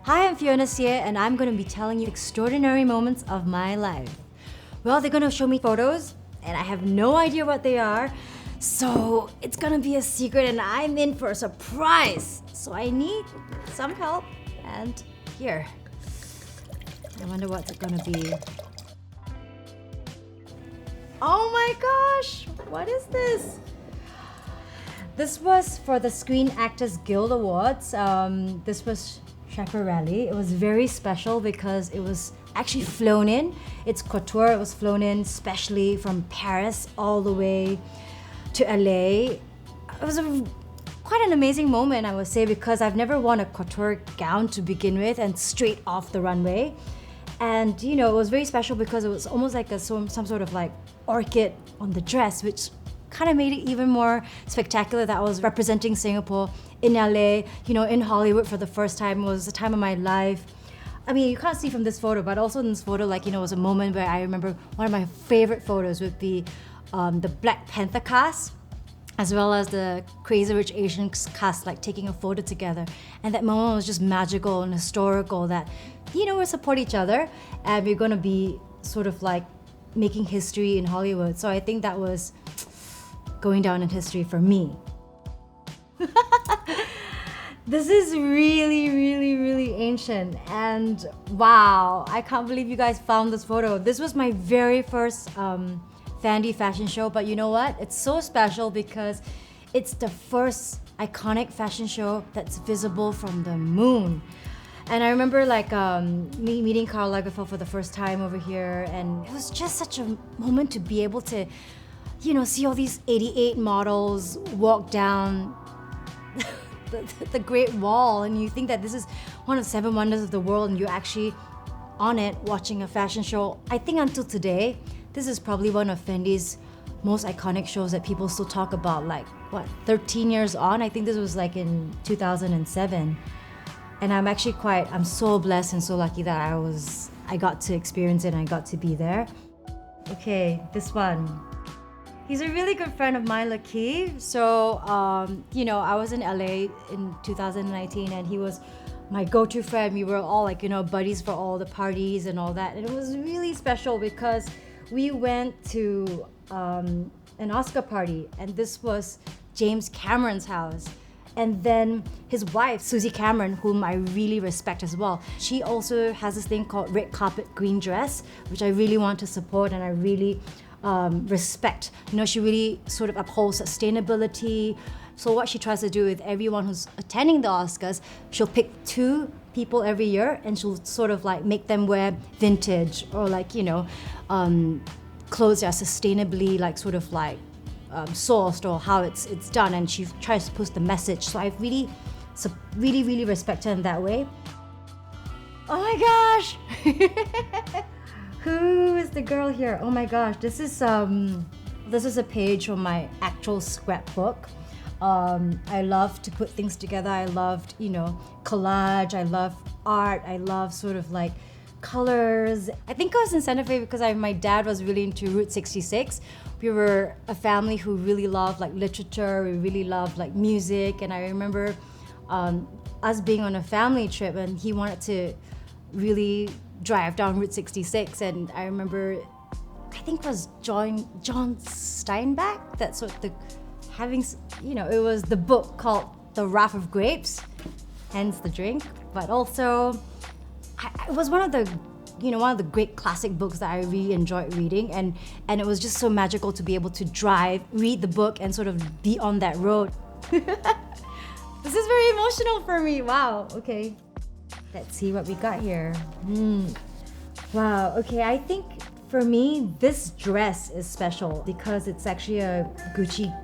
Hi, I'm Fiona Xie, and I'm going to be telling you extraordinary moments of my life. Well, they're going to show me photos, and I have no idea what they are, so it's going to be a secret, and I'm in for a surprise. So I need some help, and here. I wonder what's it going to be. Oh my gosh, what is this? This was for the Screen Actors Guild Awards. This was Schiaparelli. It was very special because it was actually flown in. It's couture. It was flown in specially from Paris all the way to LA. It was quite an amazing moment, I would say, because I've never worn a couture gown to begin with and straight off the runway. And you know, it was very special because it was almost like some sort of like orchid on the dress, which kind of made it even more spectacular that I was representing Singapore in LA, you know, in Hollywood for the first time. It was the time of my life. I mean, you can't see from this photo, but also in this photo, like, you know, it was a moment where I remember one of my favorite photos would be the Black Panther cast, as well as the Crazy Rich Asians cast, like taking a photo together. And that moment was just magical and historical that, you know, we support each other and we're gonna be sort of like making history in Hollywood. So I think that was going down in history for me. This is really, really, really ancient, and wow, I can't believe you guys found this photo. This was my very first Fendi fashion show, but you know what? It's so special because it's the first iconic fashion show that's visible from the moon. And I remember like me meeting Karl Lagerfeld for the first time over here, and it was just such a moment to be able to, you know, see all these 88 models walk down the Great Wall, and you think that this is one of 7 wonders of the world, and you're actually on it watching a fashion show. I think until today, this is probably one of Fendi's most iconic shows that people still talk about, like, what, 13 years on? I think this was like in 2007. And I'm so blessed and so lucky that I got to experience it and I got to be there. Okay, this one. He's a really good friend of mine, Lakeith. So, you know, I was in LA in 2019 and he was my go-to friend. We were all like, you know, buddies for all the parties and all that. And it was really special because we went to an Oscar party, and this was James Cameron's house. And then his wife, Susie Cameron, whom I really respect as well, she also has this thing called Red Carpet Green Dress, which I really want to support and I really respect. You know, she really sort of upholds sustainability. So what she tries to do with everyone who's attending the Oscars, she'll pick 2 people every year and she'll sort of like make them wear vintage or like, you know, clothes that are sustainably like sort of like sourced or how it's done, and she tries to push the message. So I really respect her in that way. Oh my gosh! Who is the girl here? Oh my gosh, this is a page from my actual scrapbook. I love to put things together. I loved, you know, collage. I love art. I love sort of like colors. I think I was in Santa Fe because my dad was really into Route 66. We were a family who really loved like literature. We really loved like music. And I remember us being on a family trip and he wanted to really drive down Route 66. And I remember, I think it was John Steinbeck. That's what it was the book called The Wrath of Grapes, hence the drink. But also, it was one of the great classic books that I really enjoyed reading, and it was just so magical to be able to read the book and sort of be on that road. This is very emotional for me. Wow, okay. Let's see what we got here. Wow, okay, I think for me, this dress is special because it's actually a Gucci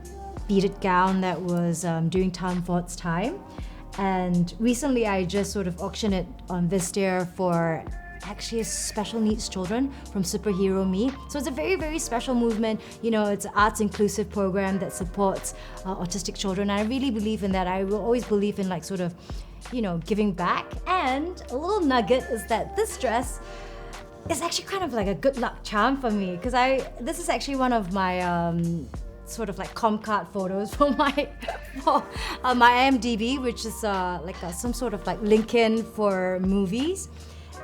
beaded gown that was during Tom Ford's time. And recently I just sort of auctioned it on Vista for actually special needs children from Superhero Me. So it's a very, very special movement. You know, it's an arts inclusive program that supports autistic children. And I really believe in that. I will always believe in like sort of, you know, giving back. And a little nugget is that this dress is actually kind of like a good luck charm for me because this is actually one of my sort of like Comcard photos for my my IMDb, which is some sort of like Lincoln for movies.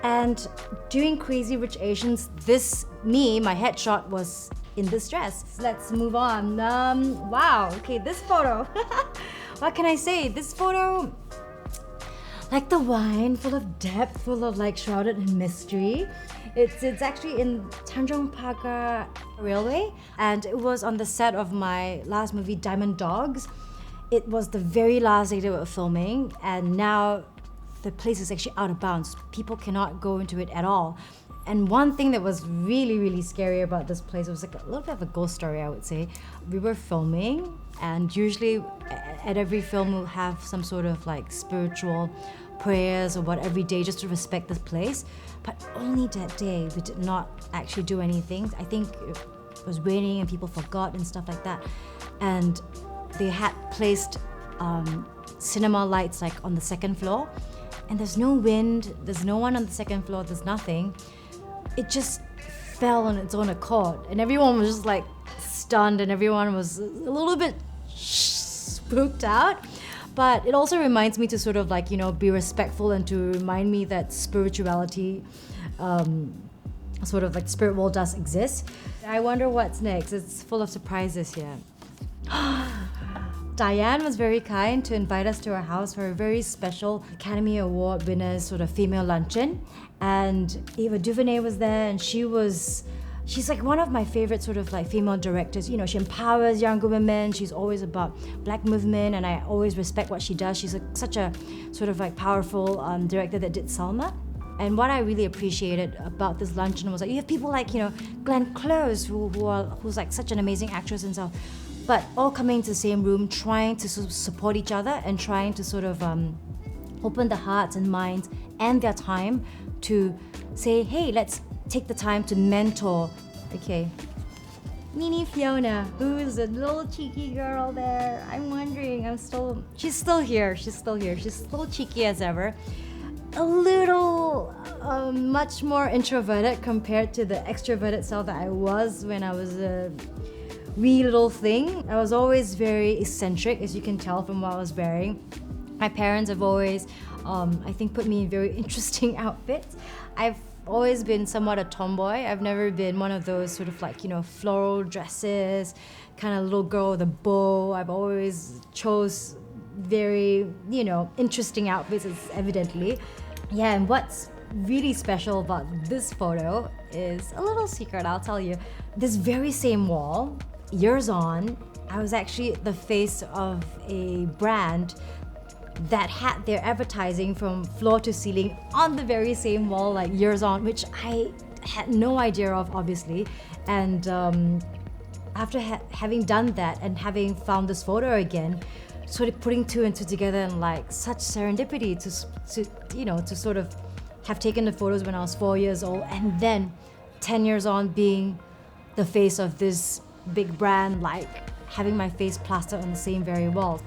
And during Crazy Rich Asians, my headshot was in this dress. So let's move on. Wow, okay, this photo. What can I say? This photo, like the wine, full of depth, full of like shrouded in mystery. It's actually in Tanjong Pagar Railway, and it was on the set of my last movie, Diamond Dogs. It was the very last day they were filming, and now the place is actually out of bounds. People cannot go into it at all. And one thing that was really, really scary about this place, it was like a little bit of a ghost story, I would say. We were filming, and usually at every film we'll have some sort of like spiritual prayers or what every day just to respect this place. But only that day we did not actually do anything. I think it was raining and people forgot and stuff like that. And they had placed cinema lights like on the second floor, and there's no wind, there's no one on the second floor, there's nothing. It just fell on its own accord, and everyone was just like stunned, and everyone was a little bit spooked out. But it also reminds me to sort of like, be respectful, and to remind me that spirituality, sort of like spirit world does exist. I wonder what's next. It's full of surprises here. Diane was very kind to invite us to her house for a very special Academy Award winners sort of female luncheon. And Ava DuVernay was there, and she's like one of my favorite sort of like female directors. She empowers younger women. She's always about Black movement, and I always respect what she does. She's such a sort of like powerful director that did Salma. And what I really appreciated about this luncheon was that you have people like, Glenn Close, who's like such an amazing actress and stuff, but all coming into the same room, trying to sort of support each other and trying to sort of open their hearts and minds and their time to say, hey, let's take the time to mentor. Okay. Mini Fiona, who's a little cheeky girl there. I'm wondering, she's still here. She's still cheeky as ever. A little much more introverted compared to the extroverted self that I was when I was a wee little thing. I was always very eccentric, as you can tell from what I was wearing. My parents have always, I think, put me in very interesting outfits. I've always been somewhat a tomboy. I've never been one of those sort of like, floral dresses, kind of little girl with a bow. I've always chose very, interesting outfits, evidently. Yeah, and what's really special about this photo is a little secret, I'll tell you. This very same wall, years on, I was actually the face of a brand that had their advertising from floor to ceiling on the very same wall, like years on, which I had no idea of, obviously. And after having done that and having found this photo again, sort of putting two and two together, and like such serendipity to sort of have taken the photos when I was 4 years old, and then 10 years on being the face of this big brand, like having my face plastered on the same very wall.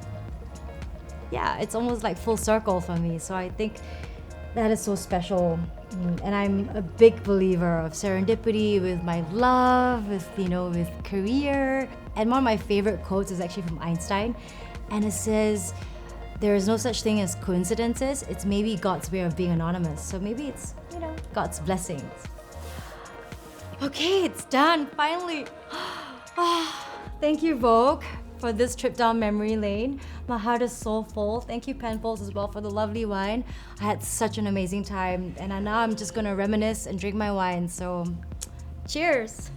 Yeah, it's almost like full circle for me. So I think that is so special. And I'm a big believer of serendipity with my love, with career. And one of my favorite quotes is actually from Einstein. And it says, there is no such thing as coincidences. It's maybe God's way of being anonymous. So maybe it's, God's blessings. Okay, it's done, finally. Thank you, Vogue, for this trip down memory lane. My heart is so full. Thank you, Penfolds, as well, for the lovely wine. I had such an amazing time, and now I'm just gonna reminisce and drink my wine. So, cheers.